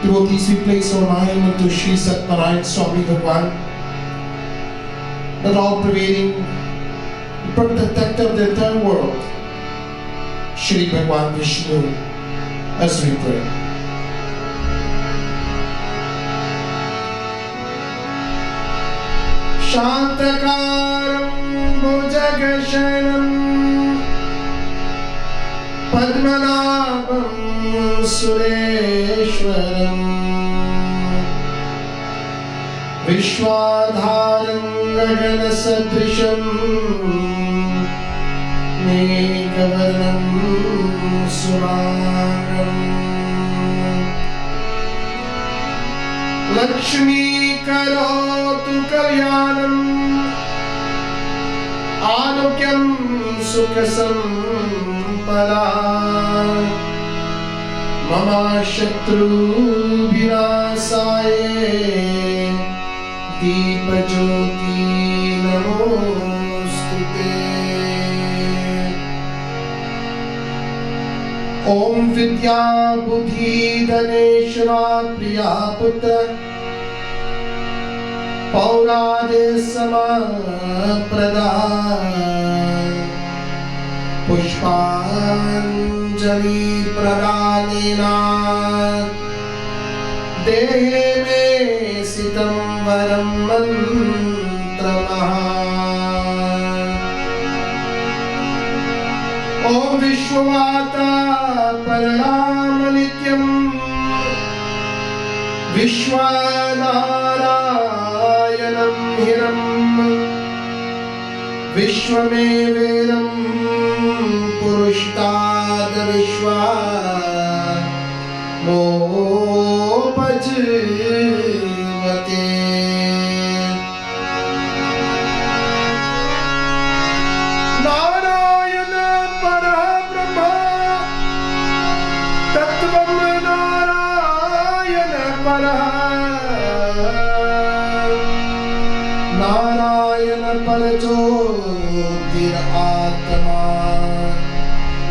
Devotees, we place our mind unto Shri Satnarayan Swami Bhagwan, that all-pervading, the protector of the entire world, Shri Bhagwan Vishnu, as we pray. शान्तकारं भुजगशयनं पद्मनाभं सुरेश्वरम् विश्वाधारं गगनसदृशं मेघवर्णं शुभांगम् लक्ष्मीकरोतु कल्याणम् आरोग्यं सुखसम्पदाम् मम शत्रुविनाशाय दीपज्योति नमोस्तुते। ओम विद्या बुद्धि धनेश्वरा प्रिया पुत्र पौरादे समप्रदा पुष्पांजलि प्रदानेन देहे मे सितं वरं मंत्रमः। ओम विश्वमाता परणाम नित्यं विश्वनारायणं हिरं विश्वमेवेरं पुरुषाद विश्वा मोपजीवते। नारायण परब्रह्म तत्त्वं नारायण परः नारायण परज्योतिरात्मा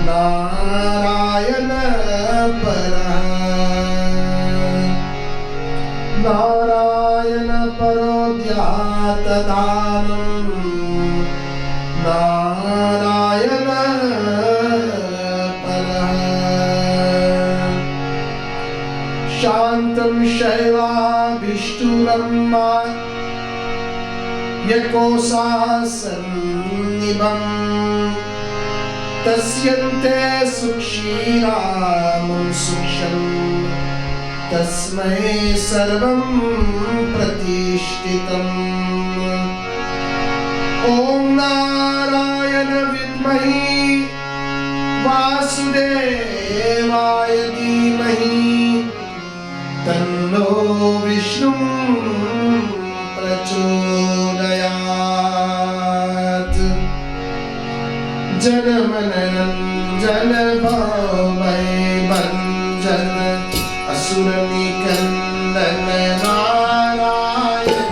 नारायण परः नारायण परो ध्यातदानं नारायण परः शान्तं शैलाभिष्टुरम्मा यकोशासन्निभं तस्यन्ते सुक्षीरामं सुक्षम् तस्मै सर्वं प्रतिष्ठितम्। ॐ नारायण विद्महि वासुदेवाय धीमहि तन्नो विष्णुः प्रचोदयात्। जनमनरञ्जन भवभयभञ्जन असुरनिकन्दन नारायण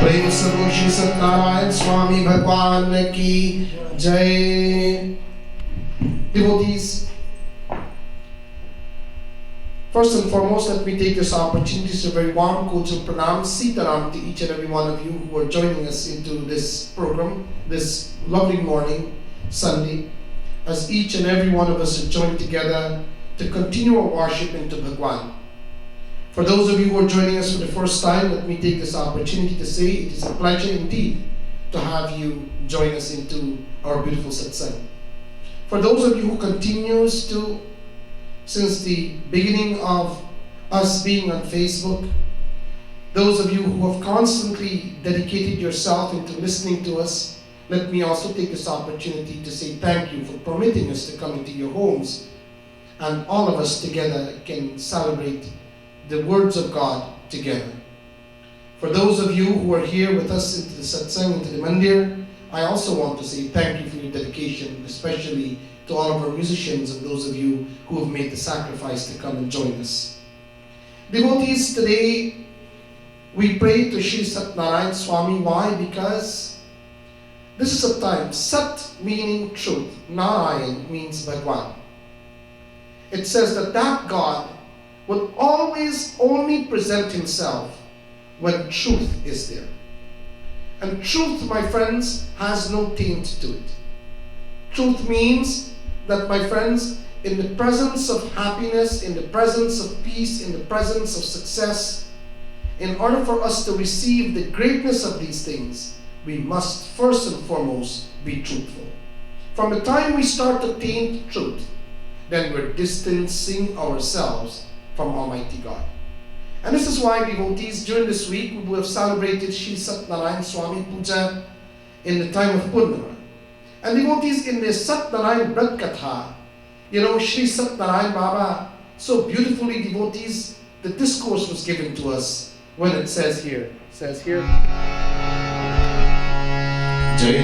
प्रेम से बोलो श्री सत्यनारायण स्वामी भगवान की जय. Devotees, first and foremost, let me take this opportunity to say a very warm Kojal Pranam Sitaram to each and every one of you who are joining us into this program, this lovely morning, Sunday, as each and every one of us are joined together to continue our worship into Bhagwan. For those of you who are joining us for the first time, let me take this opportunity to say it is a pleasure indeed to have you join us into our beautiful satsang. For those of you who continues to, since the beginning of us being on Facebook, those of you who have constantly dedicated yourself into listening to us, let me also take this opportunity to say thank you for permitting us to come into your homes and all of us together can celebrate the words of God together. For those of you who are here with us into the satsang, into the mandir, I also want to say thank you for your dedication, especially to all of our musicians and those of you who have made the sacrifice to come and join us. Devotees, today we pray to Sri Satnarayan Swami. Why? Because this is a time. Sat meaning truth. Narayan means Bhagwan. It says that God will always only present himself when truth is there. And truth, my friends, has no taint to it. Truth means that, my friends, in the presence of happiness, in the presence of peace, in the presence of success, in order for us to receive the greatness of these things, we must first and foremost be truthful. From the time we start to taint truth, then we're distancing ourselves from Almighty God. And this is why, devotees, during this week we will have celebrated Sri Satnarayan Swami Puja in the time of Purnima. And devotees, in the Satnarayan Brad Katha, Sri Satnarayan Baba, so beautifully, devotees, the discourse was given to us when it says here, Jai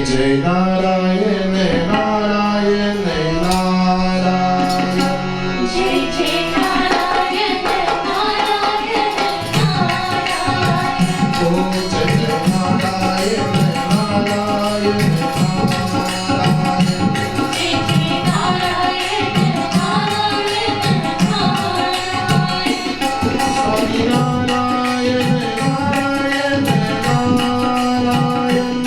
Jai Narayan Narayan Narayan Jai Jai Narayan Narayan Narayan Oh Jai Jai Narayan Narayan Narayan Jai Jai Narayan Narayan Narayan Swami Narayan Narayan Narayan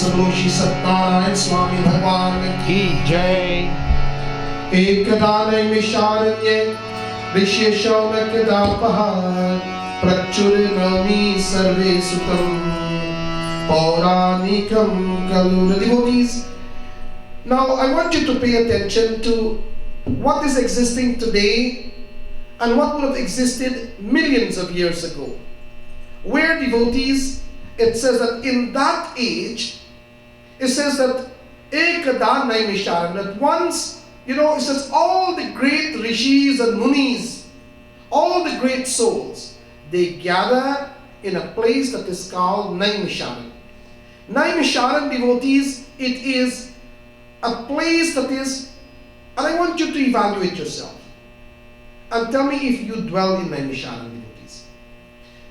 सरो श्री सत्यनारायण स्वामी भगवान की जय। एकदा नैमिषारण्ये ऋष्य शौनकदापः प्रचुरनमि सर्वे सुतम् पौराणिकं खलु। Devotees, now I want you to pay attention to what is existing today and what would have existed millions of years ago. Where, devotees, it says that in that age, it says that ekada naimisharan, that once, it says all the great rishis and munis, all the great souls, they gather in a place that is called Naimisharan. Naimisharan, devotees, it is a place that is, and I want you to evaluate yourself and tell me if you dwell in Naimisharan, devotees.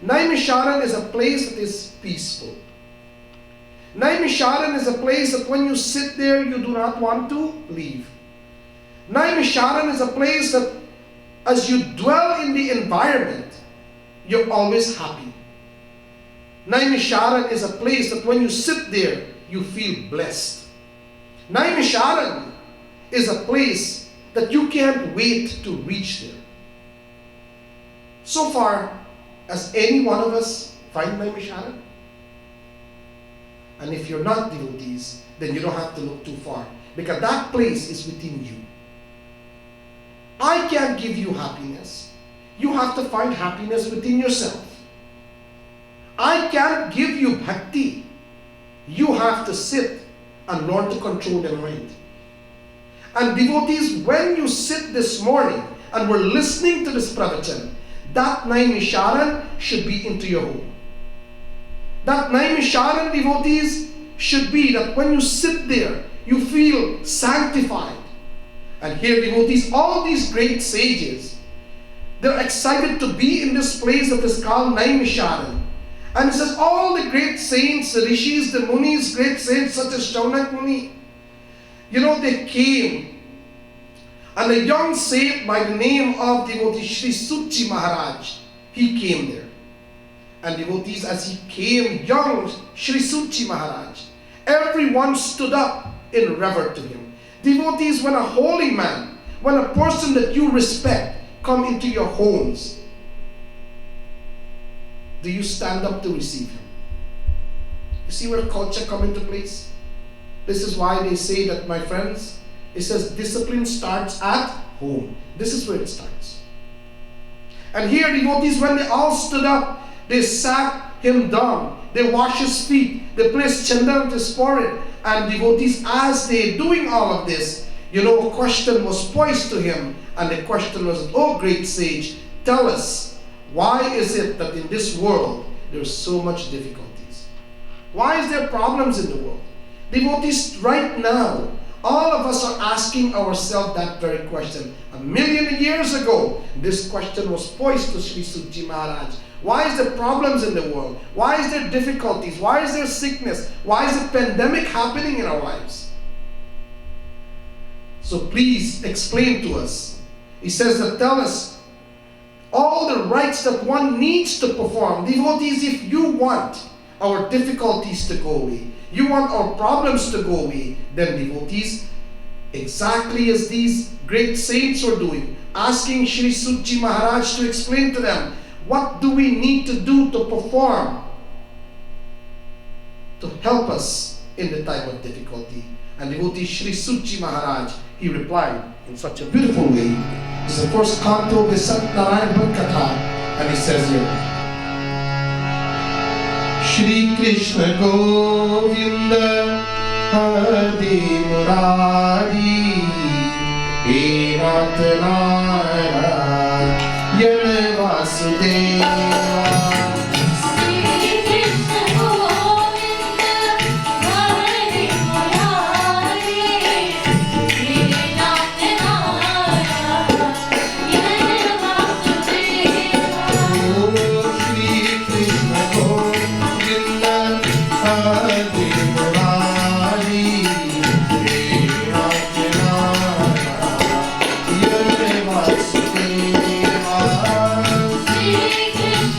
Naimisharan is a place that is peaceful. Naimisharan is a place that when you sit there, you do not want to leave. Naimisharan is a place that as you dwell in the environment, you're always happy. Naimisharan is a place that when you sit there, you feel blessed. Naimisharan is a place that you can't wait to reach there. So far, has any one of us find Naimisharan? And if you're not devotees, then you don't have to look too far, because that place is within you. I can't give you happiness. You have to find happiness within yourself. I can't give you bhakti. You have to sit and learn to control your mind. And devotees, when you sit this morning and we're listening to this pravachan, that Naimisharan should be into your home. That Naimisharan, devotees, should be that when you sit there, you feel sanctified. And here, devotees, all these great sages, they're excited to be in this place that is called Naimisharan. And it says all the great saints, the rishis, the munis, great saints such as Shaunak Muni, they came. And a young saint by the name of devotee Sri Suchi Maharaj, he came there. And devotees, as he came, young Sri Suchi Maharaj, everyone stood up in reverence to him. Devotees, when a holy man, when a person that you respect come into your homes, do you stand up to receive him? You see where culture come into place? This is why they say that, my friends, it says discipline starts at home. This is where it starts. And here, devotees, when they all stood up, they sat him down, they washed his feet, they placed chandan on his forehead, and devotees, as they doing all of this, a question was posed to him, and the question was, "Oh great sage, tell us, why is it that in this world there's so much difficulties? Why is there problems in the world?" Devotees, right now, all of us are asking ourselves that very question. 1,000,000 years ago, this question was posed to Sri Suchi Maharaj. Why is there problems in the world? Why is there difficulties? Why is there sickness? Why is a pandemic happening in our lives? So please explain to us. He says that tell us all the rites that one needs to perform. Devotees, if you want our difficulties to go away, you want our problems to go away, then devotees, exactly as these great saints were doing, asking Sri Suchi Maharaj to explain to them, what do we need to do to perform to help us in the time of difficulty? And devotee Sri Suchi Maharaj, he replied in such a beautiful way. It's the first canto of the Satnarayan Katha, and he says here, Shri Krishna Govinda Hadi Murari He Nath Narayan Vasudeva. Krishna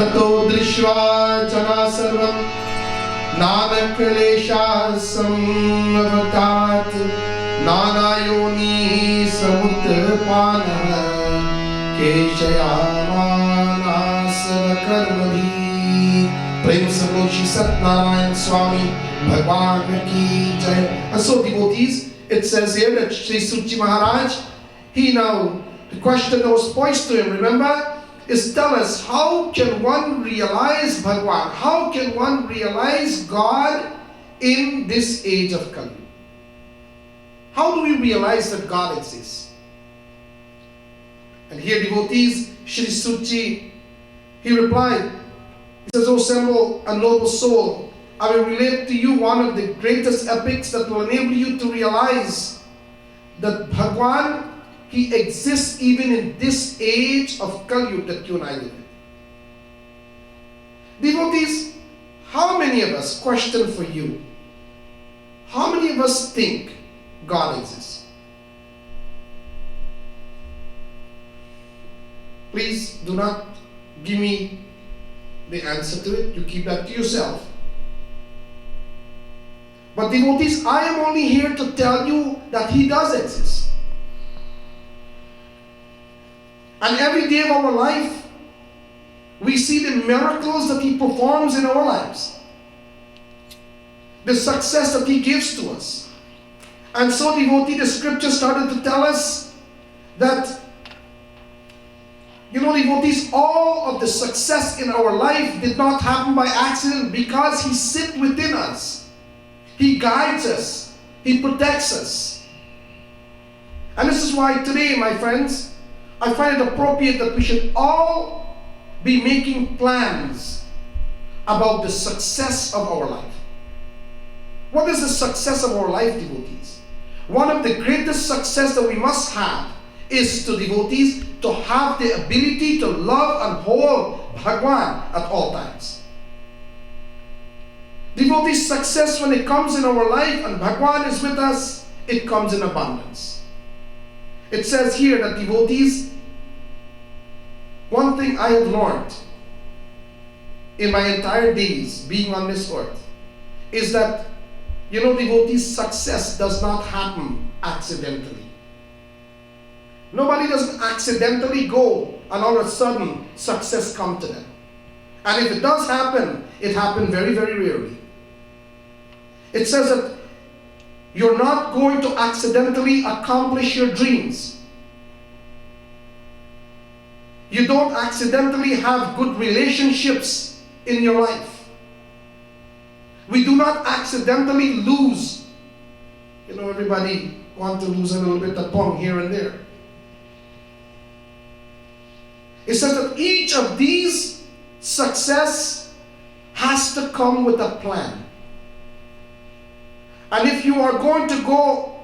ततो दृष्ट्वा जना सर्वं नानक्लेशासमवतात् नानायोनिः समुत्पानः केशयामानास कर्मभिः। प्रेम से बोलो श्री सत्यनारायण स्वामी भगवान की जय। And so devotees, it says here that Sri Suchi Maharaj, he now, the question that was posed to him, remember, is tell us, how can one realize Bhagwan? How can one realize God in this age of Kali? How do we realize that God exists? And here devotees, Sri Suchi, he replied, he says, O simple and noble soul, I will relate to you one of the greatest epics that will enable you to realize that Bhagwan, he exists even in this age of Kali Yuga that you and I live in. Devotees, how many of us, question for you, how many of us think God exists? Please do not give me the answer to it. You keep that to yourself. But devotees, I am only here to tell you that He does exist. And every day of our life, we see the miracles that He performs in our lives. The success that He gives to us. And so, devotee, the scripture started to tell us that, devotees, all of the success in our life did not happen by accident, because He sits within us. He guides us. He protects us. And this is why today, my friends, I find it appropriate that we should all be making plans about the success of our life. What is the success of our life, devotees? One of the greatest success that we must have is to devotees to have the ability to love and hold Bhagwan at all times. Devotees, success when it comes in our life and Bhagwan is with us, it comes in abundance. It says here that devotees, one thing I have learned in my entire days being on this earth is that, devotees, success does not happen accidentally. Nobody doesn't accidentally go and all of a sudden success comes to them. And if it does happen, it happens very, very rarely. It says that you're not going to accidentally accomplish your dreams. You don't accidentally have good relationships in your life. We do not accidentally lose. Everybody wants to lose a little bit of tongue here and there. It says that each of these success has to come with a plan. And if you are going to go,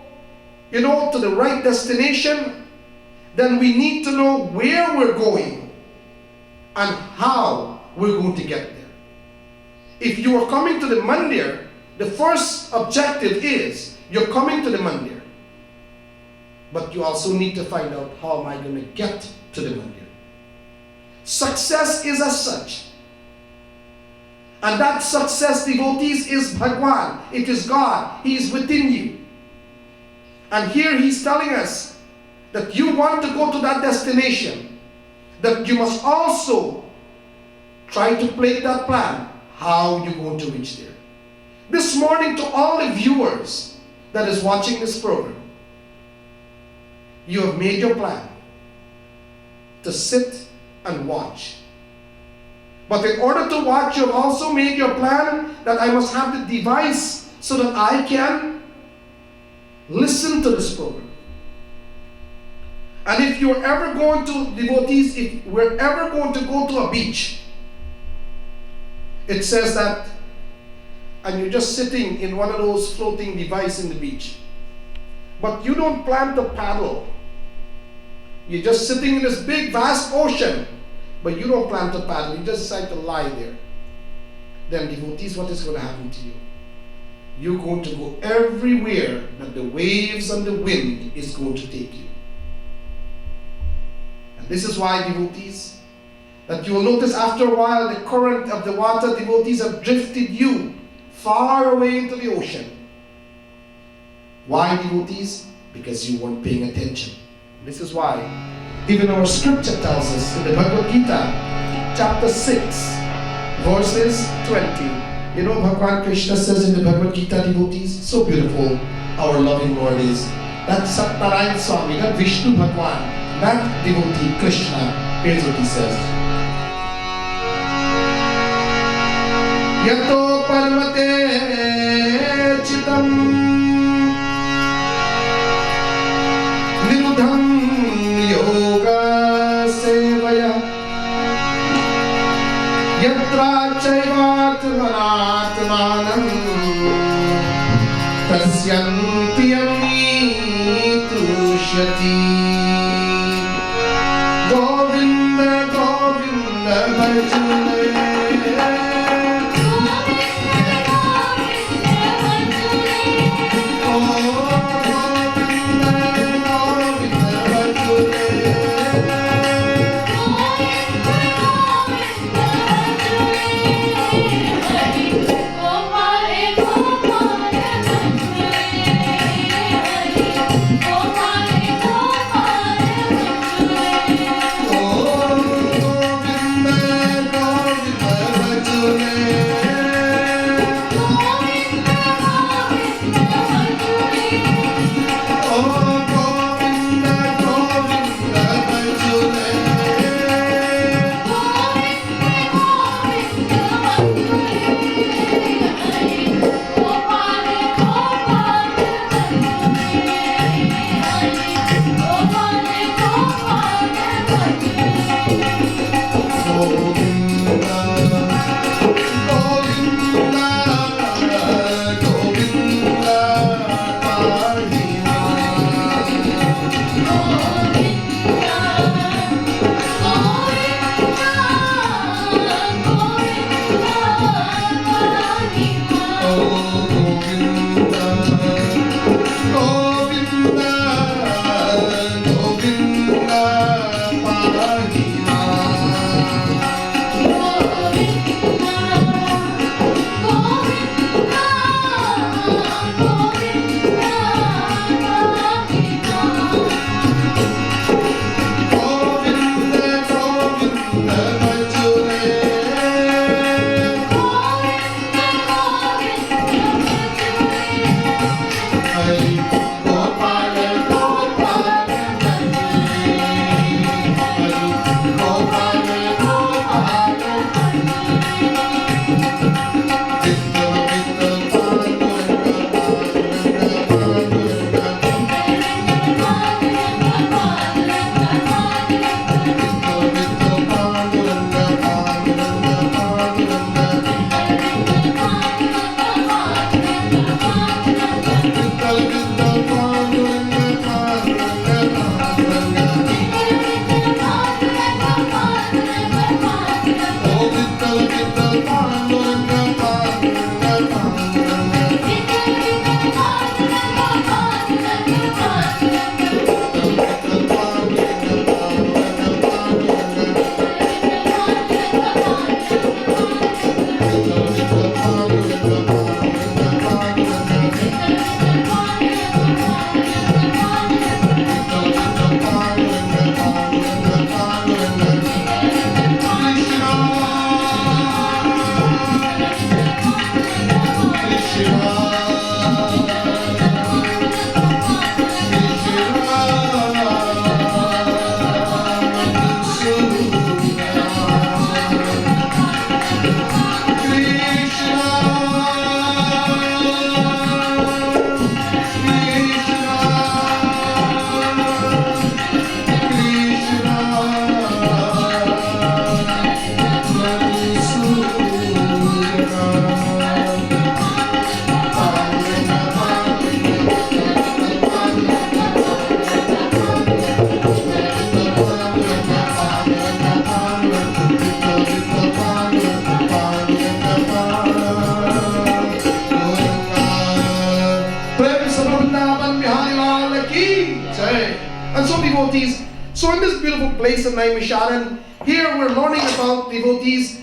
to the right destination, then we need to know where we're going and how we're going to get there. If you are coming to the mandir, the first objective is you're coming to the mandir. But you also need to find out, how am I going to get to the mandir? Success is as such. And that success, devotees, is Bhagwan. It is God. He is within you. And here He's telling us that you want to go to that destination, that you must also try to play that plan, how you're going to reach there. This morning, to all the viewers that is watching this program, you have made your plan to sit and watch. But in order to watch, you have also made your plan that I must have the device so that I can listen to this program. And if you're ever going to, devotees, if we're ever going to go to a beach, it says that, and you're just sitting in one of those floating devices in the beach, but you don't plan to paddle. You're just sitting in this big vast ocean, but you don't plan to paddle. You just decide to lie there. Then, devotees, what is going to happen to you? You're going to go everywhere that the waves and the wind is going to take you. And this is why, devotees, that you will notice after a while the current of the water, devotees, have drifted you far away into the ocean. Why, devotees? Because you weren't paying attention. This is why. Even our scripture tells us in the Bhagavad Gita, chapter 6, verses 20. You know, Bhagwan Krishna says in the Bhagavad Gita, devotees, so beautiful, our loving Lord is. That Satnarayan Swami, that Vishnu Bhagwan, that devotee, Krishna, here's what he says. Yato parmate chitam nirudham yoga sevaya yatra chaivatmanatmanam tasyantiyami tushyati Govinda Govinda bhajane devotees. So in this beautiful place of Naimisharan, here we're learning about, devotees,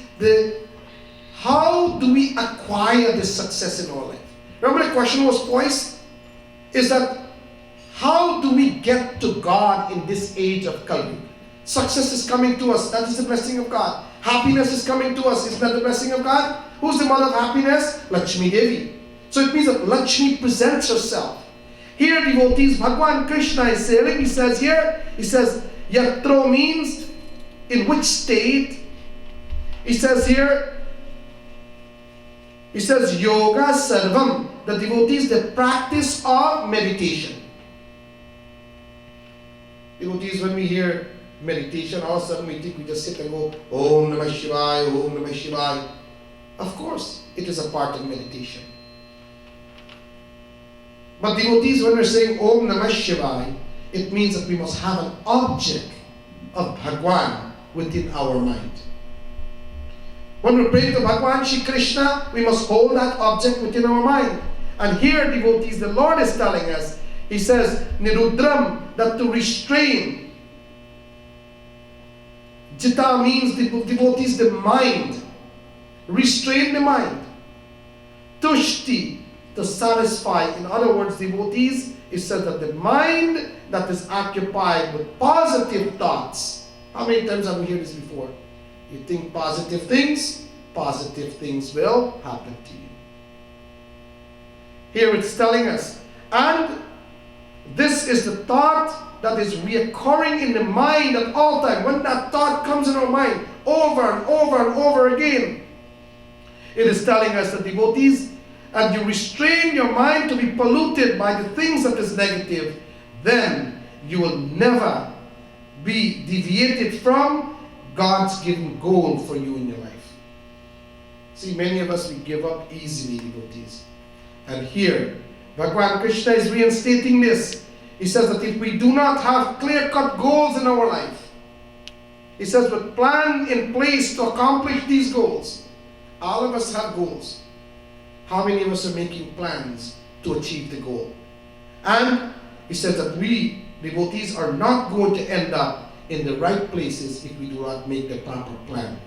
how do we acquire this success in our life? Remember the question was posed? Is that how do we get to God in this age of Kali? Success is coming to us. That is the blessing of God. Happiness is coming to us. Is that the blessing of God? Who's the mother of happiness? Lakshmi Devi. So it means that Lakshmi presents herself. Here, devotees, Bhagwan Krishna is saying, he says, Yatro means in which state. He says here, Yoga Sarvam, the devotees, the practice of meditation. Devotees, when we hear meditation, all of a sudden we think we just sit and go, Om Namah Shivaya, Om Namah Shivaya. Of course, it is a part of meditation. But devotees, when we're saying Om Namah Shivaya, it means that we must have an object of Bhagwan within our mind. When we pray to Bhagwan Shri Krishna, we must hold that object within our mind. And here, devotees, the Lord is telling us, He says, Nirudram, that to restrain. Jita means, devotees, the mind. Restrain the mind. Tushti, to satisfy. In other words, devotees, it says that the mind that is occupied with positive thoughts. How many times have we heard this before? You think positive things will happen to you. Here it's telling us, and this is the thought that is reoccurring in the mind at all time. When that thought comes in our mind over and over and over again, it is telling us that, devotees, and you restrain your mind to be polluted by the things that is negative, then you will never be deviated from God's given goal for you in your life. See, many of us, we give up easily, devotees. And here, Bhagwan Krishna is reinstating this. He says that if we do not have clear-cut goals in our life, he says, with plan in place to accomplish these goals. All of us have goals. How many of us are making plans to achieve the goal? And he says that we, devotees, are not going to end up in the right places if we do not make the proper plan.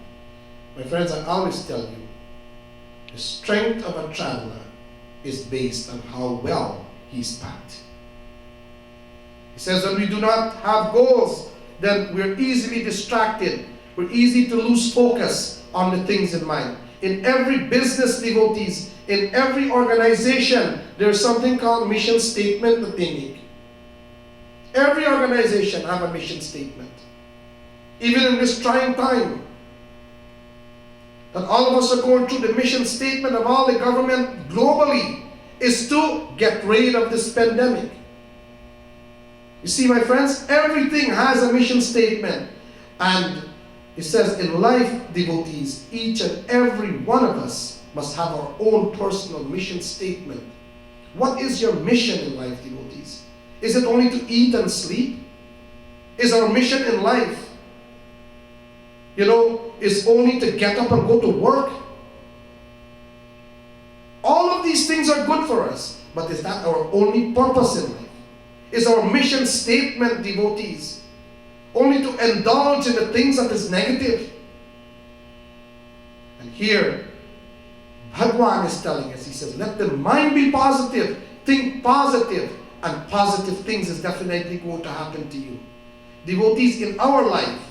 My friends, I always tell you, the strength of a traveler is based on how well he's packed. He says when we do not have goals, then we're easily distracted. We're easy to lose focus on the things in mind. In every business, devotees, in every organization, there's something called mission statement that they make. Every organization have a mission statement. Even in this trying time, that all of us are going through, the mission statement of all the government globally is to get rid of this pandemic. You see, my friends, everything has a mission statement. And it says in life, devotees, each and every one of us must have our own personal mission statement. What is your mission in life, devotees? Is it only to eat and sleep? Is our mission in life, is only to get up and go to work? All of these things are good for us, but is that our only purpose in life? Is our mission statement, devotees, only to indulge in the things that is negative? And here, Bhagwan is telling us, he says, let the mind be positive, think positive, and positive things is definitely going to happen to you. Devotees, in our life,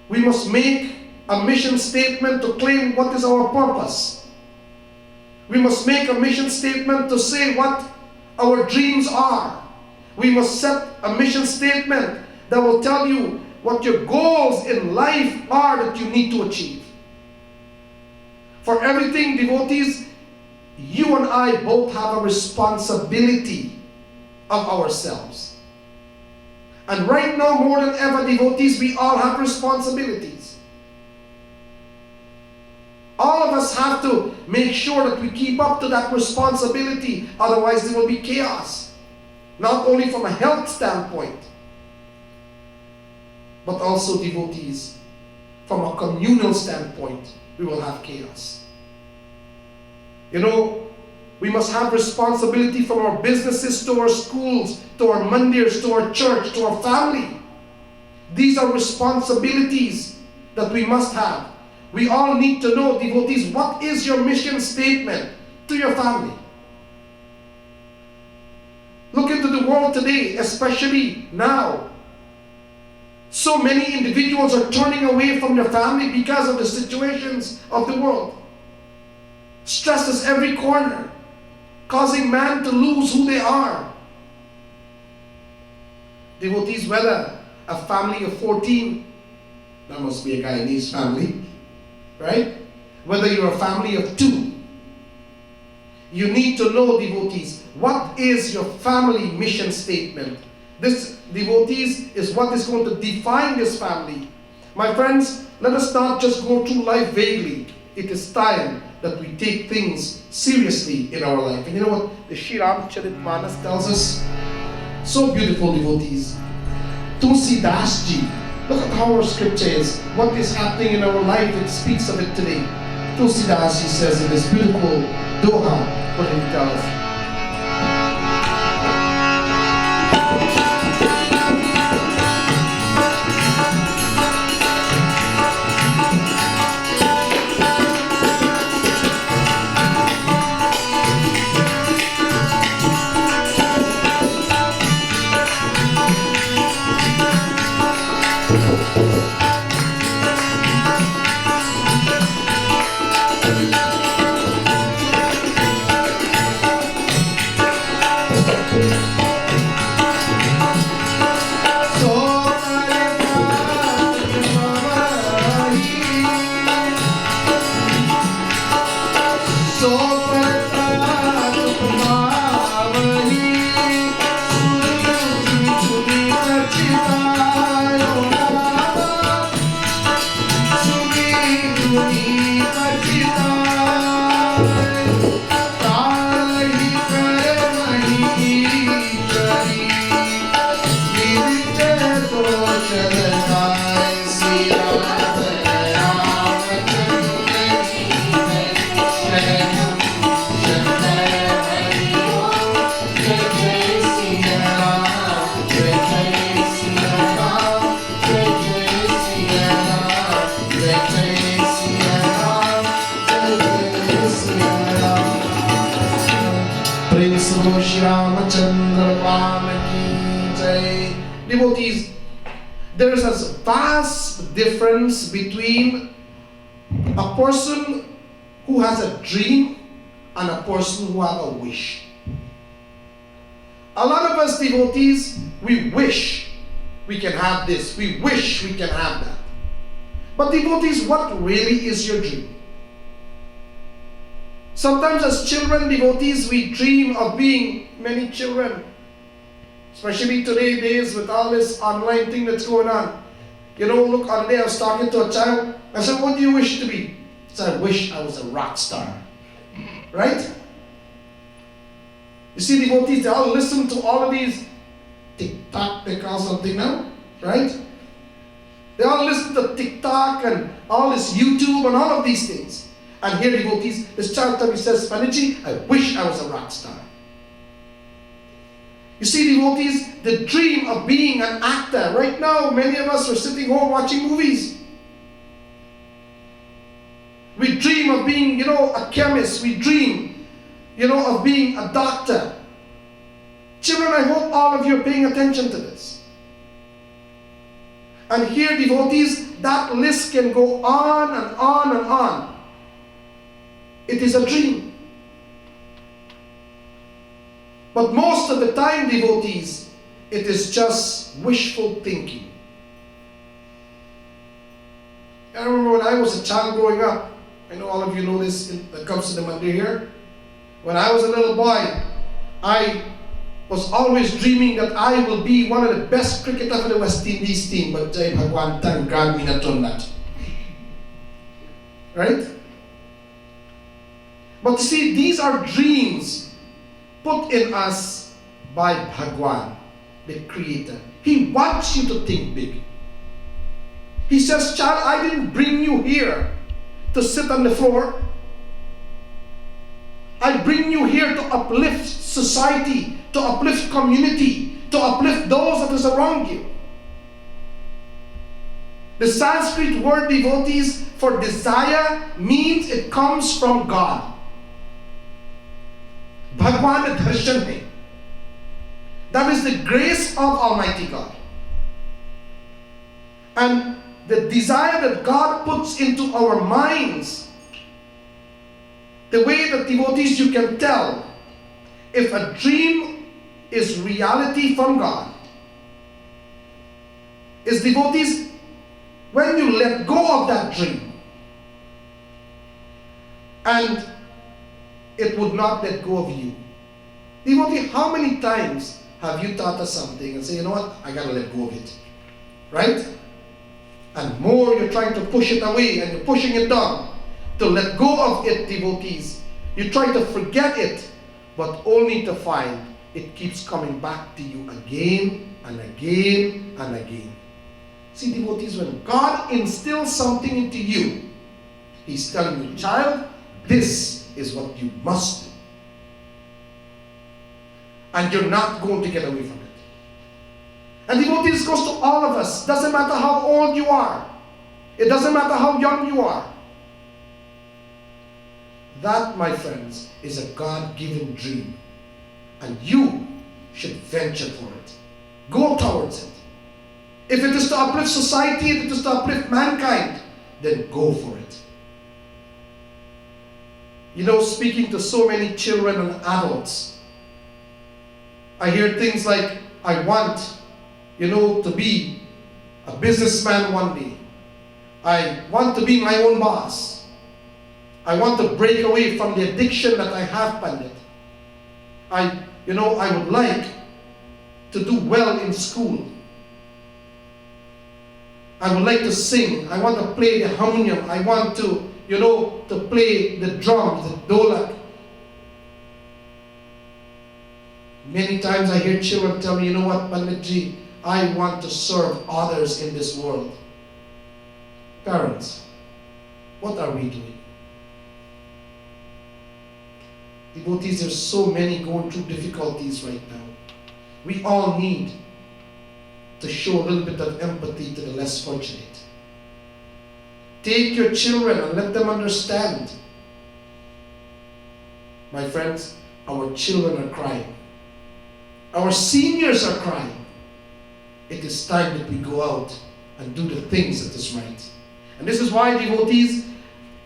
we must make a mission statement to claim what is our purpose. We must make a mission statement to say what our dreams are. We must set a mission statement that will tell you what your goals in life are that you need to achieve. For everything, devotees, you and I both have a responsibility of ourselves. And right now, more than ever, devotees, we all have responsibilities. All of us have to make sure that we keep up to that responsibility. Otherwise, there will be chaos. Not only from a health standpoint, but also, devotees, from a communal standpoint, we will have chaos. We must have responsibility from our businesses to our schools, to our mandirs, to our church, to our family. These are responsibilities that we must have. We all need to know, devotees, what is your mission statement to your family? Look into the world today, especially now. So many individuals are turning away from their family because of the situations of the world. Stress is every corner, causing man to lose who they are. Devotees, whether a family of 14, that must be a Guyanese family, right? Whether you're a family of 2, you need to know, devotees, what is your family mission statement? This, devotees, is what is going to define this family. My friends, let us not just go through life vaguely. It is time that we take things seriously in our life. And you know what the Sri Ramcharitmanas tells us? So beautiful, devotees. Tulsidas Ji. Look at how our scripture is. What is happening in our life, it speaks of it today. Tulsidas Ji says in this beautiful Doha, what he tells. Devotees, there is a vast difference between a person who has a dream and a person who has a wish. A lot of us devotees, we wish we can have this, we wish we can have that. But devotees, what really is your dream? Sometimes as children, devotees, we dream of being many children. Especially today days with all this online thing that's going on. You know, look, on the day I was talking to a child. I said, what do you wish to be? He said, I wish I was a rock star. Right? You see, devotees, they all listen to all of these TikTok, they call something now. Right? They all listen to TikTok and all this YouTube and all of these things. And here, devotees, this child to me says, Spanichi, I wish I was a rock star. You see, devotees, the dream of being an actor. Right now, many of us are sitting home watching movies. We dream of being, a chemist. We dream, of being a doctor. Children, I hope all of you are paying attention to this. And here, devotees, that list can go on and on and on. It is a dream. But most of the time, devotees, it is just wishful thinking. I remember when I was a child growing up, I know all of you know this that comes to the mandir here. When I was a little boy, I was always dreaming that I will be one of the best cricketers for the West Indies team, but Jai Bhagwan thank God me not done that. Right? But see, these are dreams put in us by Bhagwan, the Creator. He wants you to think big. He says, child, I didn't bring you here to sit on the floor. I bring you here to uplift society, to uplift community, to uplift those that is around you. The Sanskrit word devotees for desire means it comes from God. Bhagwan darshan hai. That is the grace of Almighty God. And the desire that God puts into our minds, the way that devotees you can tell if a dream is reality from God, is devotees, when you let go of that dream, and it would not let go of you. Devotee, how many times have you thought of something and say, you know what, I gotta let go of it, right? And more you're trying to push it away and you're pushing it down to let go of it, devotees. You try to forget it, but only to find it keeps coming back to you again and again and again. See, devotees, when God instills something into you, He's telling you, child, this is what you must do. And you're not going to get away from it. And devotees, goes to all of us. Doesn't matter how old you are. It doesn't matter how young you are. That, my friends, is a God-given dream. And you should venture for it. Go towards it. If it is to uplift society, if it is to uplift mankind, then go for it. You know, speaking to so many children and adults, I hear things like, I want, to be a businessman one day. I want to be my own boss. I want to break away from the addiction that I have, Pandit. I would like to do well in school. I would like to sing. I want to play the harmonium. I want to, to play the drums, the dholak. Many times I hear children tell me, you know what, Panditji, I want to serve others in this world. Parents, what are we doing? Devotees, there's so many going through difficulties right now. We all need to show a little bit of empathy to the less fortunate. Take your children and let them understand. My friends, our children are crying. Our seniors are crying. It is time that we go out and do the things that is right. And this is why, devotees,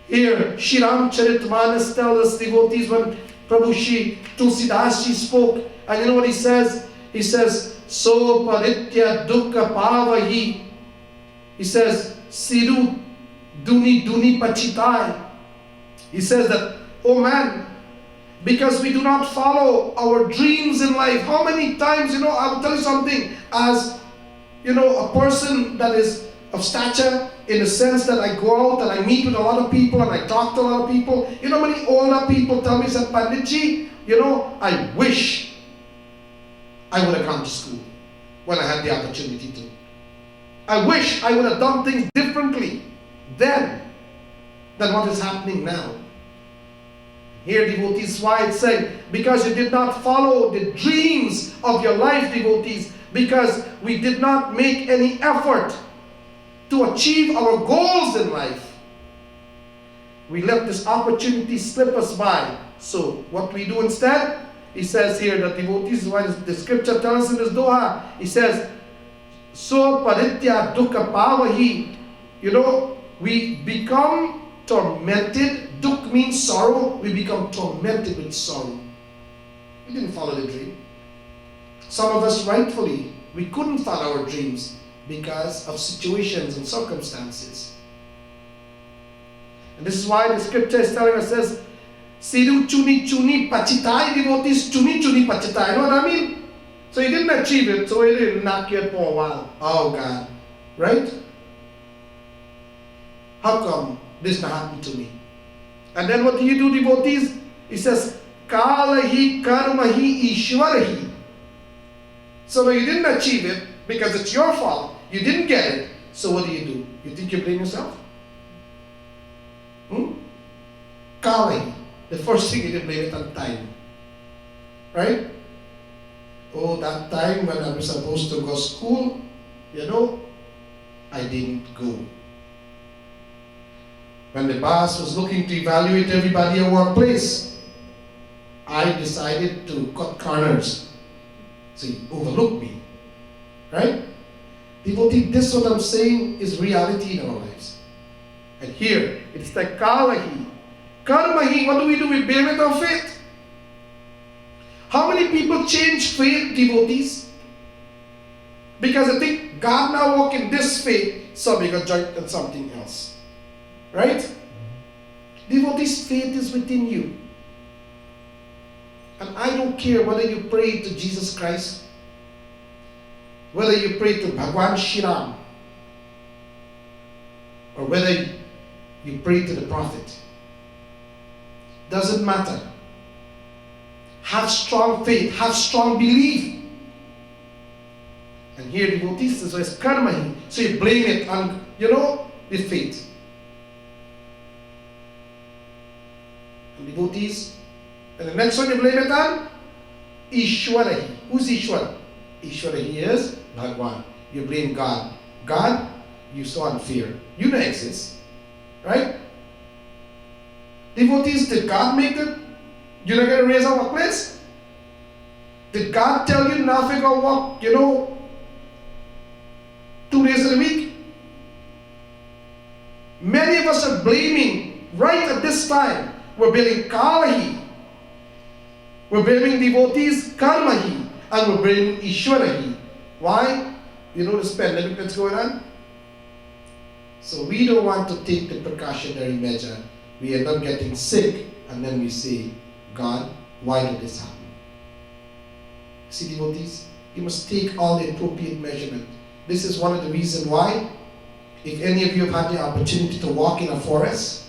here, Shri Ramcharitmanas tells us, devotees, when Prabhu Shri Tulsidas Ji spoke, and you know what he says? He says, So paritya dukkha pavahi. He says, Siru duni pachitai. He says that, oh man, because we do not follow our dreams in life. How many times, I will tell you something, as, a person that is of stature, in the sense that I go out and I meet with a lot of people and I talk to a lot of people. You know, many older people tell me, said, Panditji, I wish I would have gone to school when I had the opportunity to. I wish I would have done things differently then than what is happening now. Here, devotees, why it's saying, because you did not follow the dreams of your life, devotees, because we did not make any effort to achieve our goals in life. We let this opportunity slip us by. So what we do instead? He says here that devotees, why the scripture tells us in this doha, he says, So paritya dukkha pavahi. We become tormented. Dukh means sorrow. We become tormented with sorrow. We didn't follow the dream. Some of us, rightfully, we couldn't follow our dreams because of situations and circumstances. And this is why the scripture is telling us, says, Siru chuni pachitai, devotees, chuni pachitai. You know what I mean? So he didn't achieve it, so he didn't knock it for a while. Oh God. Right? How come this not happened to me? And then what do you do, devotees? He says, Kalahi karmahi ishwarahi. So no, you didn't achieve it because it's your fault. You didn't get it. So what do? You think you blame yourself? Kalahi. The first thing you didn't blame it on time. Right? Oh, that time when I was supposed to go to school, I didn't go. When the boss was looking to evaluate everybody at workplace, I decided to cut corners. So he overlooked me. Right? Devotee, this what I'm saying is reality in our lives. And here, it's like kalahi. Karmahi, what do? We bear with our faith. How many people change faith, devotees? Because I think God now walk in this faith, so we got joined in something else. Right? Devotees, faith is within you. And I don't care whether you pray to Jesus Christ, whether you pray to Bhagwan Shiram, or whether you pray to the prophet. Doesn't matter. Have strong faith, have strong belief. And here devotees, so it's karma. So you blame it on, the faith. And devotees, and the next one you blame it on? Ishwarahi. Who's Ishwar? Ishwarahi is Bhagwan. You blame God. God, you so unfair. You don't exist. Right? Devotees, did God make it? You're not going to raise a workplace? Did God tell you now to go work, 2 days in a week? Many of us are blaming, right at this time, we're blaming Kalahi. We're blaming devotees Karmahi. And we're blaming Ishwarahi. Why? You know this pandemic that's going on? So we don't want to take the precautionary measure. We end up getting sick, and then we say, God, why did this happen? See, devotees, you must take all the appropriate measurement. This is one of the reasons why, if any of you have had the opportunity to walk in a forest,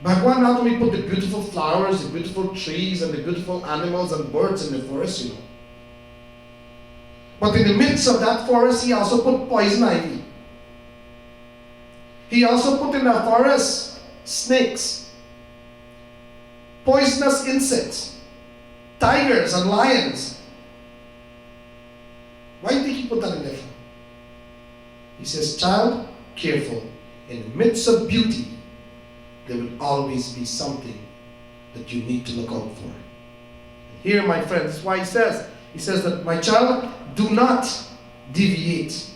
Bhagwan not only put the beautiful flowers, the beautiful trees, and the beautiful animals and birds in the forest, but in the midst of that forest, he also put poison ivy. He also put in the forest snakes, poisonous insects, tigers and lions. Why did he put that in there? He says, child, careful. In the midst of beauty, there will always be something that you need to look out for. And here, my friends, this is why he says that, my child, do not deviate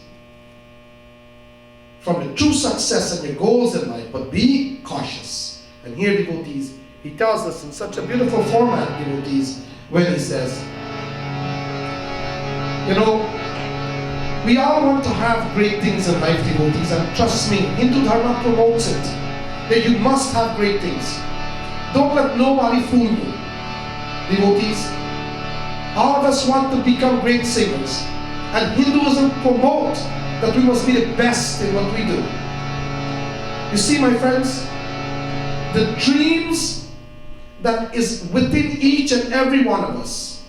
from the true success and your goals in life, but be cautious. And here, devotees, he tells us in such a beautiful format, devotees, when he says, we all want to have great things in life, devotees, and trust me, Hindu Dharma promotes it, that you must have great things. Don't let nobody fool you, devotees. All of us want to become great singers, and Hinduism promotes that we must be the best in what we do. You see, my friends, the dreams that is within each and every one of us,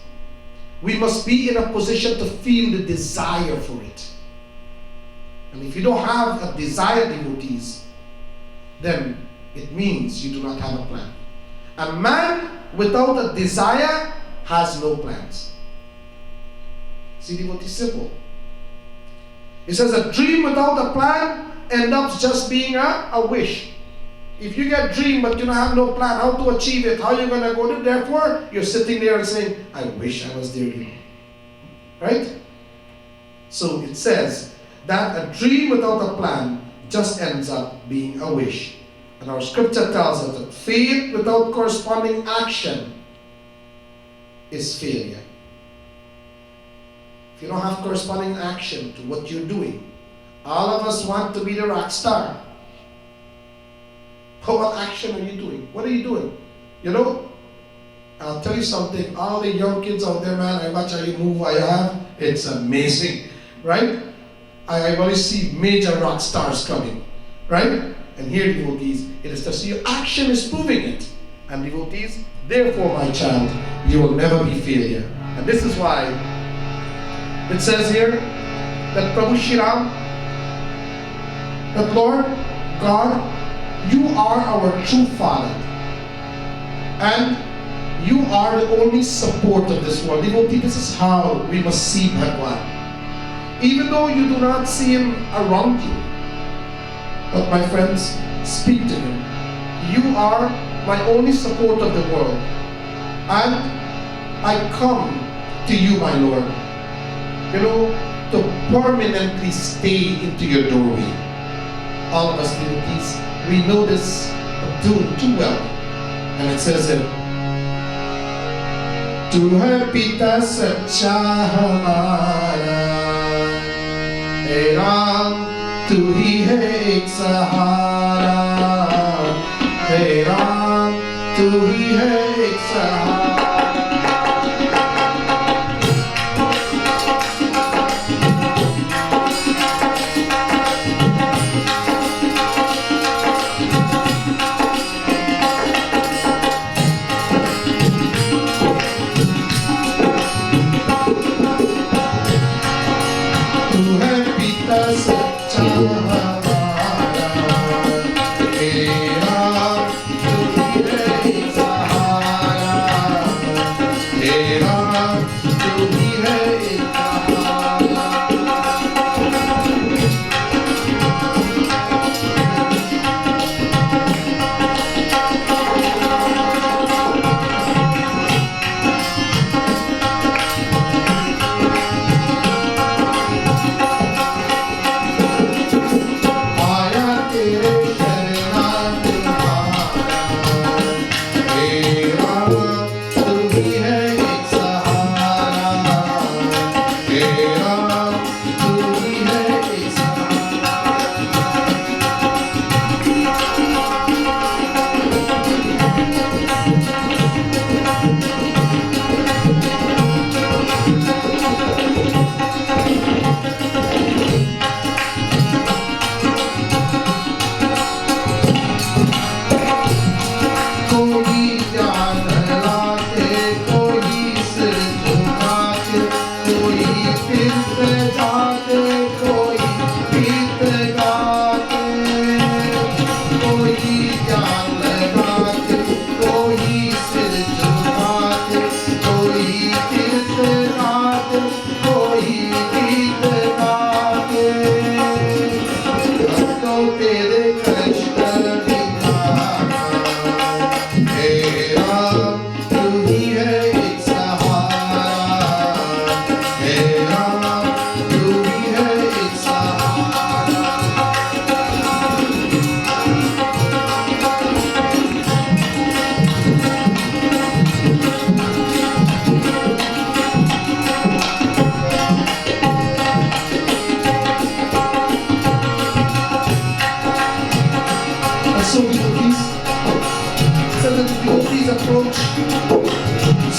we must be in a position to feel the desire for it. And if you don't have a desire, devotees, then it means you do not have a plan. A man without a desire has no plans. See, devotees, simple. It says a dream without a plan ends up just being a wish. If you get a dream but you don't have no plan how to achieve it, how are you going to go to it? Therefore, you're sitting there and saying, I wish I was there. Right? So it says that a dream without a plan just ends up being a wish. And our scripture tells us that faith without corresponding action is failure. If you don't have corresponding action to what you're doing, all of us want to be the rock star. But what action are you doing? What are you doing? I'll tell you something. All the young kids out there, man, I watch how you move, I have. It's amazing, right? I always see major rock stars coming, right? And here, devotees, it is to see your action is proving it. And devotees, therefore, my child, you will never be failure. And this is why it says here that Prabhu Shiram, that Lord God, you are our true Father, and you are the only support of this world. Devotee, this is how we must see Bhagwan. even though you do not see him around you. But my friends, speak to him. You are my only support of the world. And I come to you, my Lord, to permanently stay into your doorway. All of us, please, we know this too well. And it says that, तू है पिता सच्चा हमारा, हे राम तू ही है एक सहारा, हे राम तू ही है एक सहारा।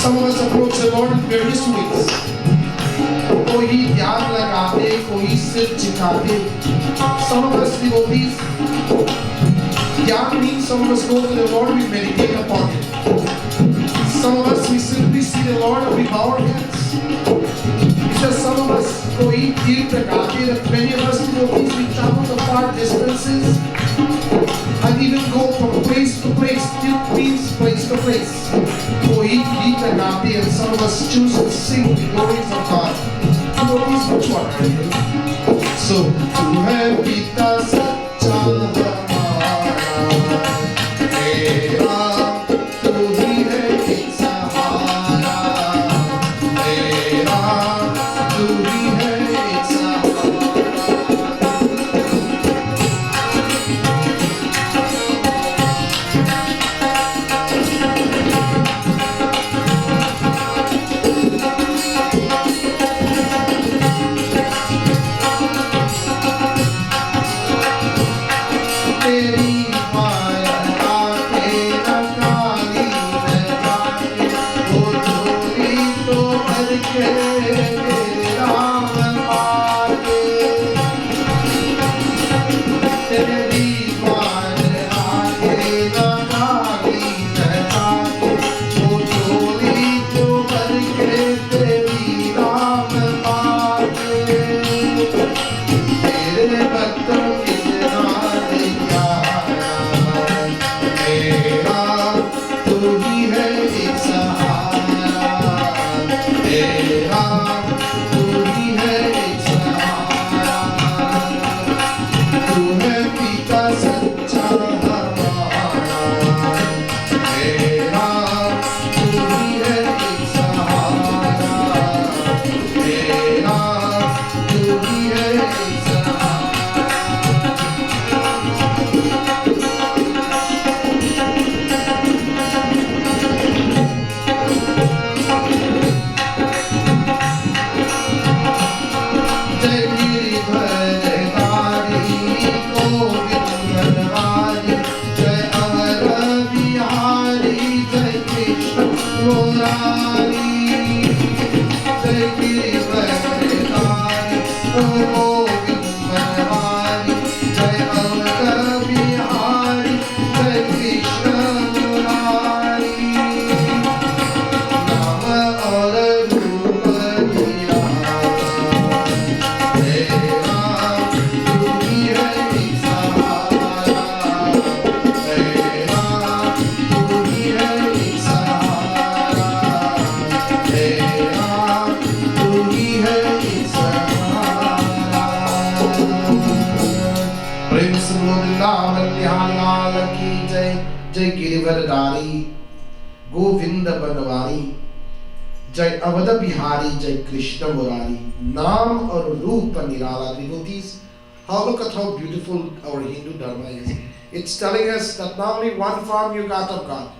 Some of us approach the Lord in various ways. कोई ध्यान लगाते, कोई सिर झुकाते. Some of us devotees, ध्यान means some of us go to the Lord, we meditate upon Him. Some of us we simply see the Lord and we bow our heads. He says some of us कोई तीर्थ लगाते, and many of us devotees we travel the far distances and even go from place to place. Tilt means place to place. कोई गीत लगाते, and some of us choose to sing the glories of God. Devotees, which one are you? So, तू है पिता सच्चा हमारा, तेरा तू ही है एक सहारा, तेरा तू ही है एक सहारा. तेरे भक्तों की लाल की जय। जय गिरिवरधारी गोविंद बनवारी, जय अवध बिहारी, जय कृष्ण मुरारी, नाम और रूप निराला। Devotees, look at how beautiful our Hindu Dharma is. It's telling us that not only one form you got of God,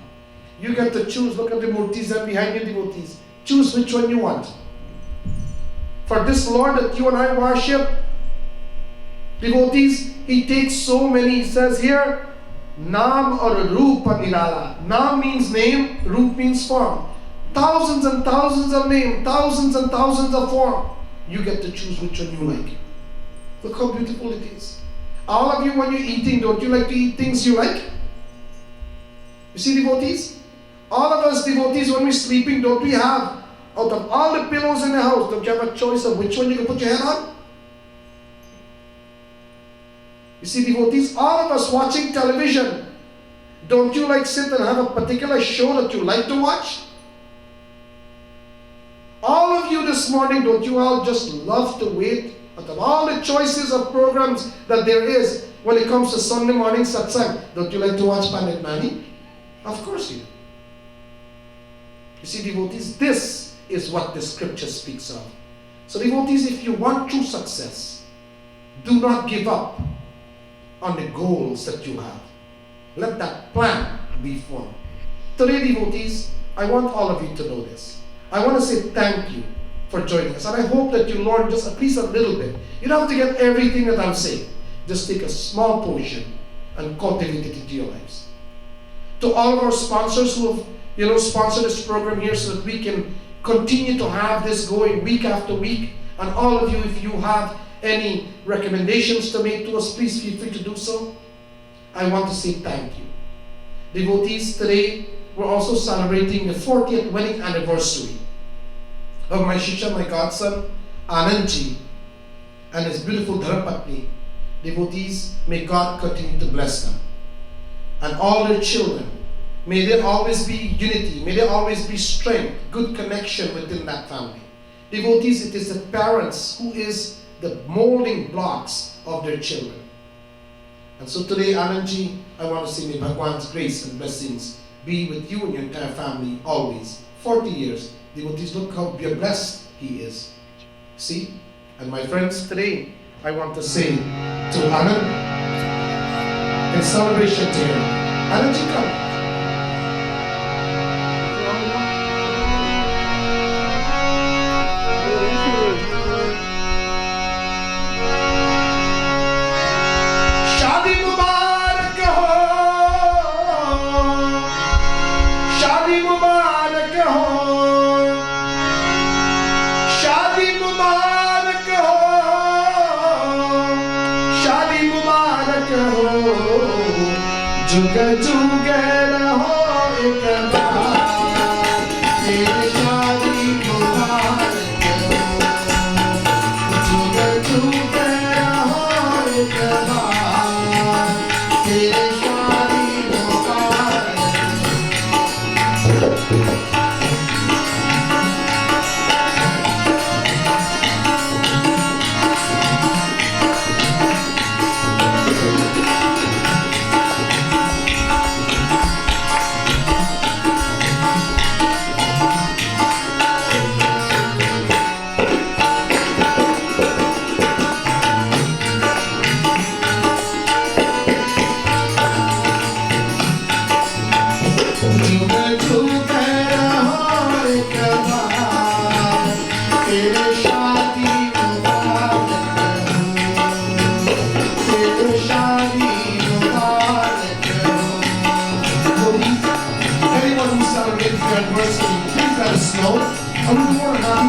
you get to choose. Look at the murtis that are behind you, devotees. Choose which one you want. For this Lord that you and I worship, devotees, He takes so many. He says here, Naam or Rupa Nirala. Naam means name, Roop means form. Thousands and thousands of names, thousands and thousands of form. You get to choose which one you like. Look how beautiful it is. All of you, when you're eating, don't you like to eat things you like? You see, devotees? All of us devotees, when we're sleeping, don't we have, out of all the pillows in the house, don't you have a choice of which one you can put your head on? You see, devotees, all of us watching television, don't you like sit and have a particular show that you like to watch? All of you this morning, don't you all just love to wait? Out of all the choices of programs that there is, when it comes to Sunday morning satsang, don't you like to watch Pandit Nani? Of course you do. You see, devotees, this is what the scripture speaks of. So devotees, if you want true success, do not give up on the goals that you have. Let that plan be formed. Today, devotees, I want all of you to know this. I want to say thank you for joining us. And I hope that you learn just at least a little bit. You don't have to get everything that I'm saying. Just take a small portion and cultivate it into your lives. To all of our sponsors who have, sponsored this program here so that we can continue to have this going week after week. And all of you, if you have any recommendations to make to us, please feel free to do so. I want to say thank you. Devotees, today we're also celebrating the 40th wedding anniversary of my Shisha, my godson, Anandji, and his beautiful Dharapatni. Devotees, may God continue to bless them. And all their children, may there always be unity, may there always be strength, good connection within that family. Devotees, it is the parents who is the molding blocks of their children. And so today, Anandji, I want to say may Bhagwan's grace and blessings be with you and your entire family always. 40 years. Devotees, look how blessed he is. See? And my friends, today, I want to say to Anand, in celebration to him, Anandji, come. जुग जुग रहो एक बार, तेरी शादी मुबारक हो। जुग जुग रहो एक बार, तेरी शादी मुबारक हो।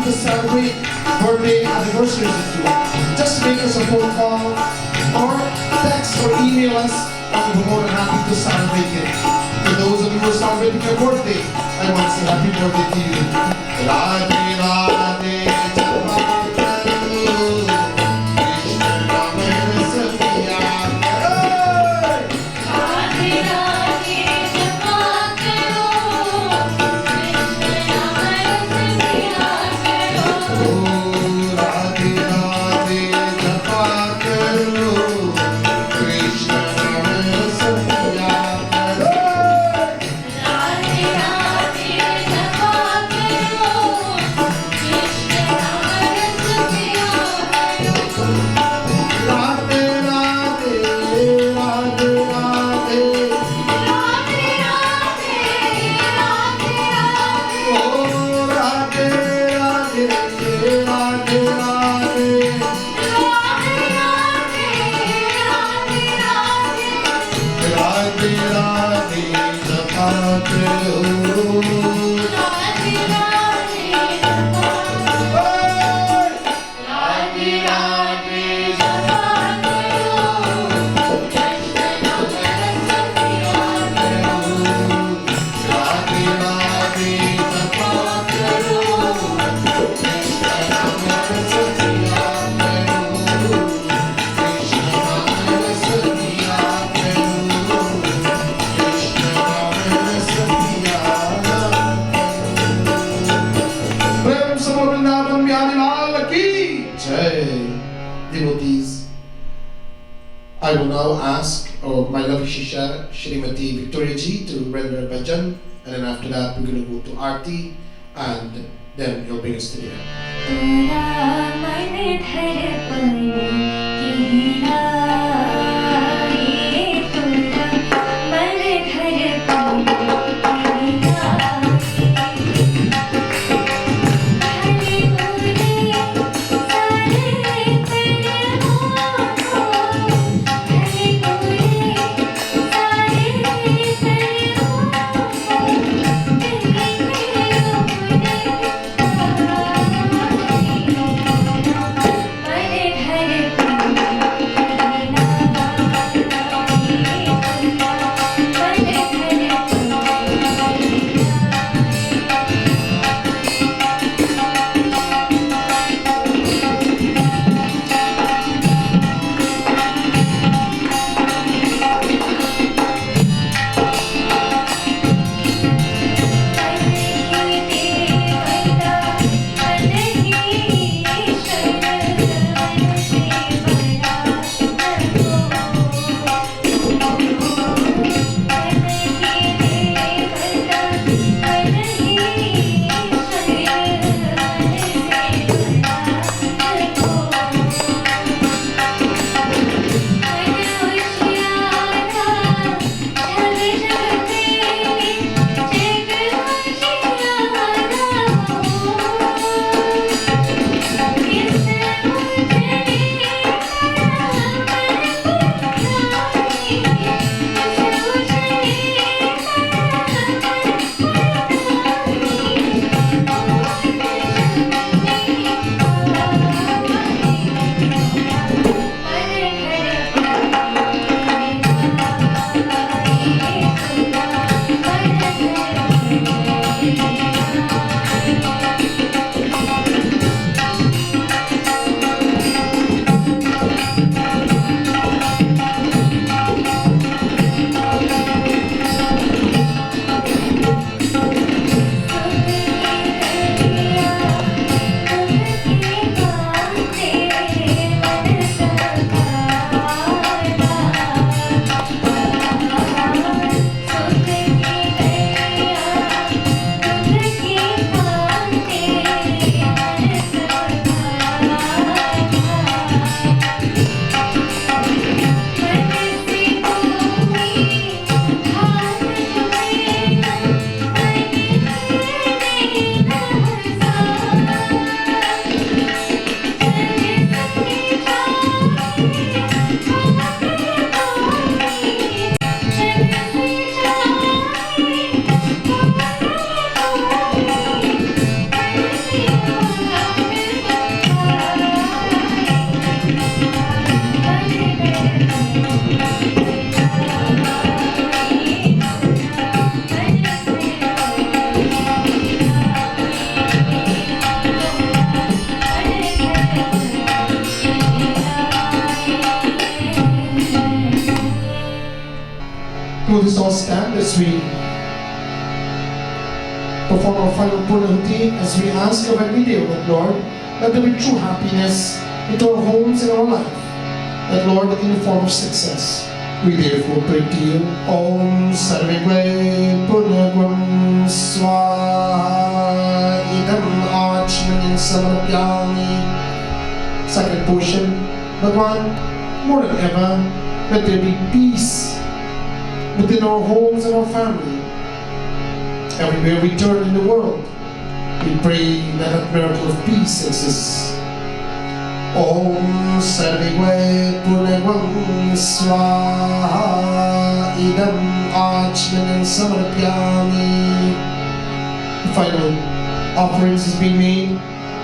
To celebrate birthday anniversaries if you want. Just make us a phone call or text or email us and we're more than happy to celebrate it. For those of you who are celebrating your birthday, I want to say happy birthday to you. Radhe Radhe Japa Karu, Krishna Namah Satya Karu. Radhe Radhe Japa Karu, Krishna Namah Radhe Radhe Japa Karu, Krishna Namah I will now ask my lovely Shisha, Shrimati Victoria Ji, to render a bhajan, and then after that we're going to go to Aarti, and then he'll bring us to the end. Will this all stand as we perform our final Purnahuti, as we ask of every day, that Lord, let there be true happiness into our homes and our life, that Lord, in the form of success. We therefore pray to you, Om Sarvigve Purnagvam Swaha Idam Achmanin Samarpyami. Second portion, Bhagwan, more than ever, let there be peace within our homes and our family. Everywhere we turn in the world, we pray that that miracle of peace exists. Om Sarvigve Purnagvam Swaha Idam Achmanan Samarpyami. The final offerings is being made.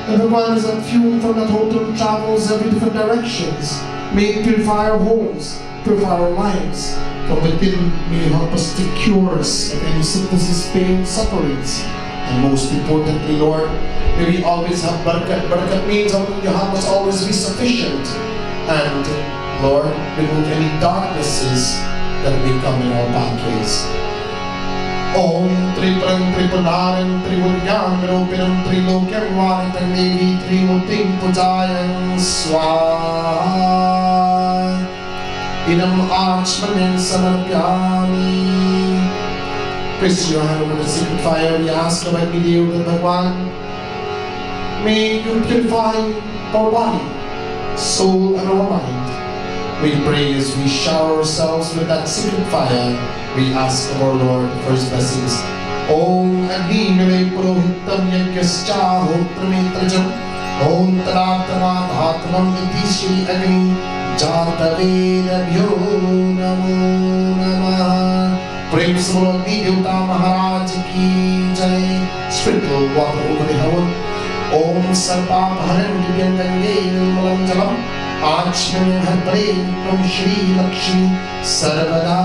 Everyone is unfueled from that hotel, travels every different directions. May it purify our homes, purify our lives. From within, may you help us to cure us of any sicknesses, pain, sufferings. And most importantly, Lord, may we always have barakat. Barakat means your hand must always be sufficient. And Lord, remove any darknesses that may come in our pathways. Om Tripram Tripadaram Trivuryam Rupinam Trilokam Varitam Devi Trimutim Pujayan Swaha. इदम् आचमनीं समर्पयामि. Place your hand over the sacred fire. We ask of Heavenly Dev, the Bhagwan, may you purify our body, soul, and our mind. We pray as we shower ourselves with that sacred fire. We ask of our Lord for His blessings. Om Agni Purohitam Yagyascha Hotrametrajam Om Taratamadatvam Iti Shri Agni Jatavedabhyo Namo Namah. Praise the Lord, the Devta Maharaj ki jai. Sprinkle water over the heaven. Om Sarpa Bharan Divyan Gange Nirmalam Jalam Achmani Bhadre Nitram Shri Lakshmi Sarvada.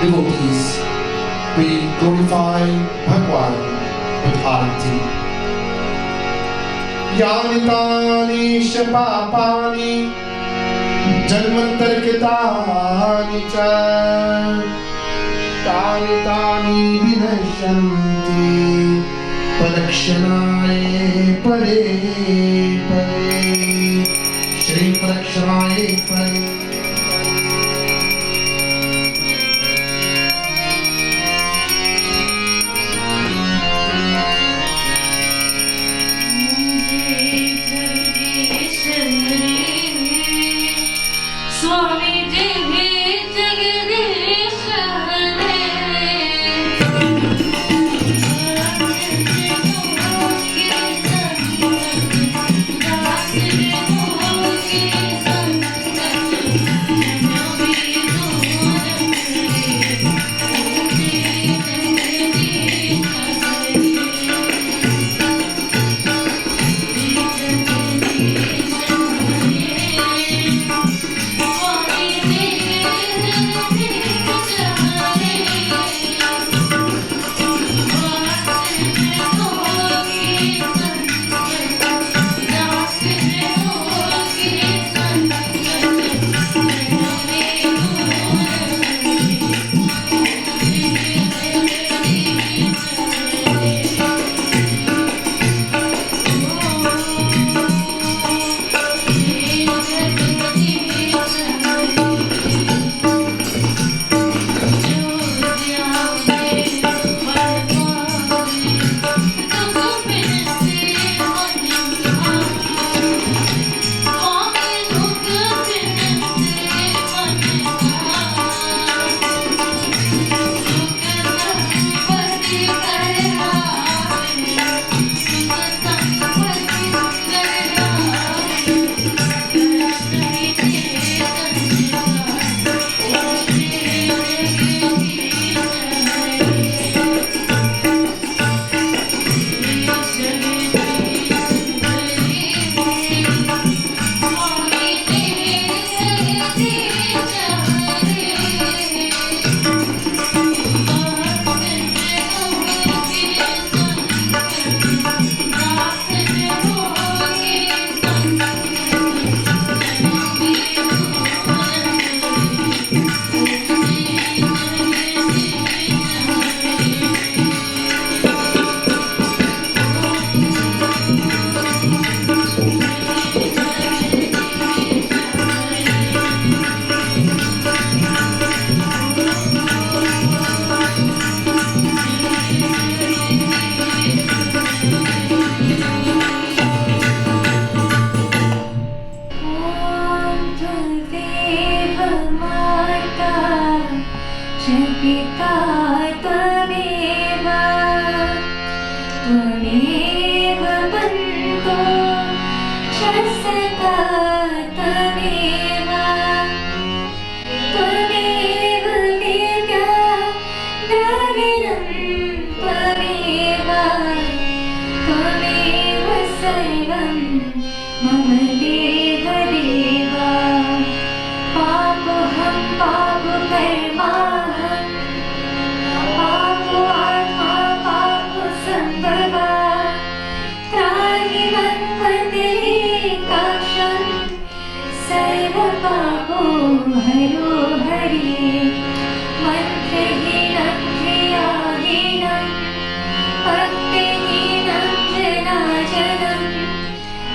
Devotees, we glorify Bhagwan with arati. Yanitani Shapapani Janmantarkitani cha Tani Tani Vinashanti Parakshanaye Pare Pare Shri Parakshanaye Pare.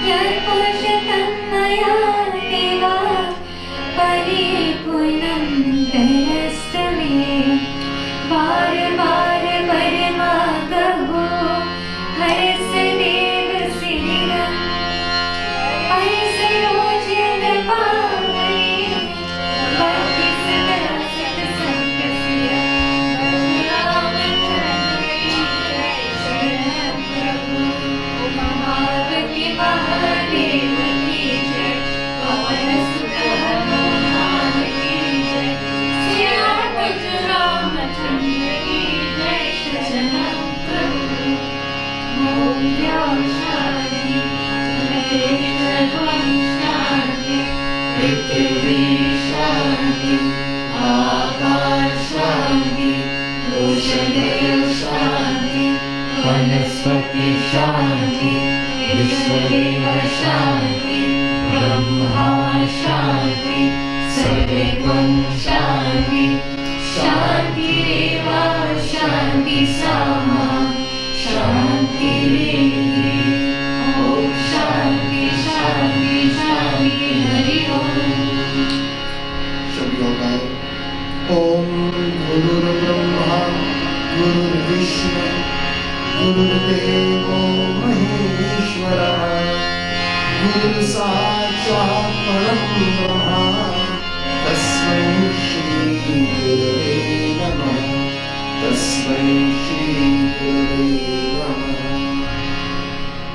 Yat purushottam maya शांति आकाश शांति भूषदेव शांति वनस्पति शांति विश्वदेव शांति ब्रह्मा शांति सर्वगुण शांति शांतिरेव शांति सामा शांति ओम शांति शांति शांति हरि ओम गुरुर्ब्रह्मा गुरुर्विष्णु गुरुर्देवो महेश्वरः गुरु साक्षात् परं ब्रह्म तस्मै श्री गुरवे नमः तस्मै श्री गुरवे नमः।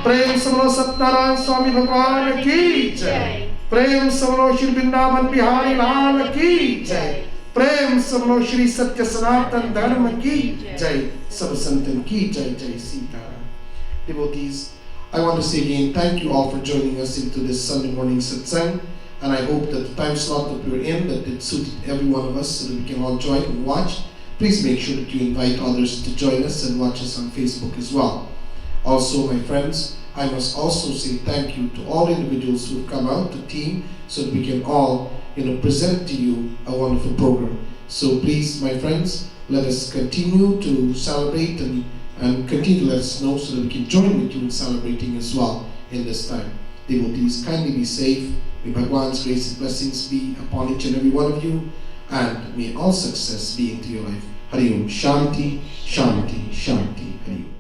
प्रेम से बोलो सत्यनारायण स्वामी भगवान की जय। प्रेम से बोलो श्री वृंदावन बिहारी लाल की जय। प्रेम से बोलो श्री सत्य सनातन धर्म की जय। सब संतन की जय। जय Sitaram. Devotees, I want to say again thank you all for joining us into this Sunday morning satsang, and I hope that the time slot that we're in, that it suited every one of us so that we can all join and watch. Please make sure that you invite others to join us and watch us on Facebook as well. Also, my friends, I must also say thank you to all individuals who have come out to team so that we can all present to you a wonderful program. So please, my friends, let us continue to celebrate and continue to let us know so that we can join with you in celebrating as well in this time. Devotees, kindly be safe. May Bhagwan's grace and blessings be upon each and every one of you, and may all success be into your life. Hari Om. Shanti, Shanti, Shanti. Hari Om.